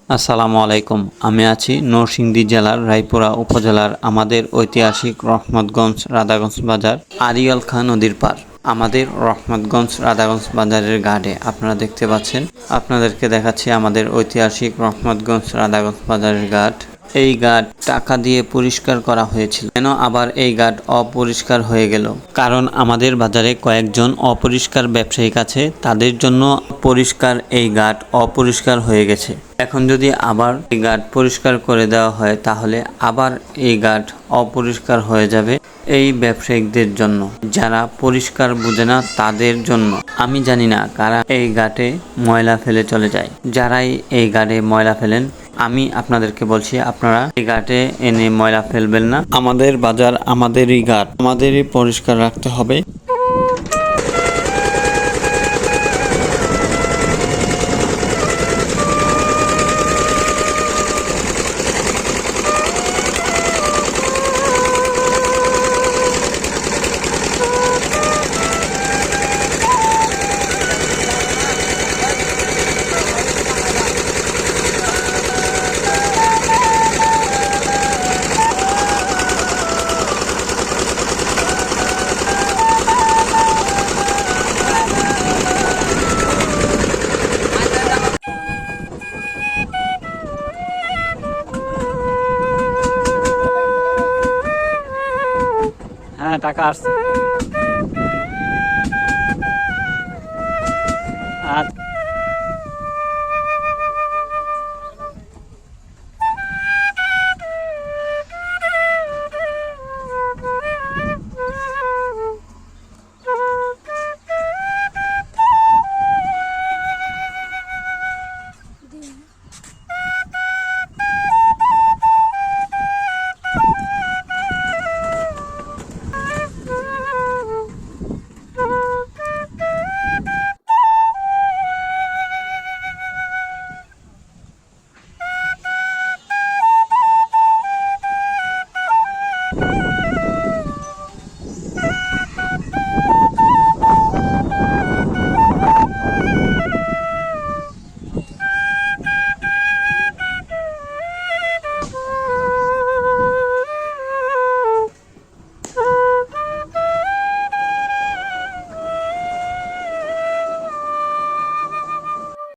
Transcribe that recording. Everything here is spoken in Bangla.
আসসালামু আলাইকুম। আমি আছি নরসিংদী জেলার রায়পুরা উপজেলার আমাদের ঐতিহাসিক রহমতগঞ্জ রাধাগঞ্জ বাজার আড়িয়াল খাঁ নদীর পার। আমাদের রহমতগঞ্জ রাধাগঞ্জ বাজারের ঘাটে আপনারা দেখতে পাচ্ছেন। আপনাদেরকে দেখাচ্ছি আমাদের ঐতিহাসিক রহমতগঞ্জ রাধাগঞ্জ বাজারের ঘাট। এই ঘাট টাকা দিয়ে পরিষ্কার করা হয়েছিল, কেন আবার এই ঘাট অপরিষ্কার হয়ে গেল? কারণ আমাদের বাজারে কয়েকজন অপরিষ্কার ব্যবসায়িক আছে, তাদের জন্য পরিষ্কার এই ঘাট অপরিষ্কার হয়ে গেছে। এখন যদি আবার এই ঘাট পরিষ্কার করে দেওয়া হয় তাহলে আবার এই ঘাট অপরিষ্কার হয়ে যাবে এই ব্যবসায়িকদের জন্য, যারা পরিষ্কার বুঝে না তাদের জন্য। আমি জানি না কারা এই ঘাটে ময়লা ফেলে চলে যায়। যারাই এই ঘাটে ময়লা ফেলেন, আমি আপনাদেরকে বলছি আপনারা এই ঘাটে এনে ময়লা ফেলবেন না। আমাদের বাজার আমাদেরই ঘাট, আমাদেরই পরিষ্কার রাখতে হবে। হ্যাঁ, টাকা আসছে।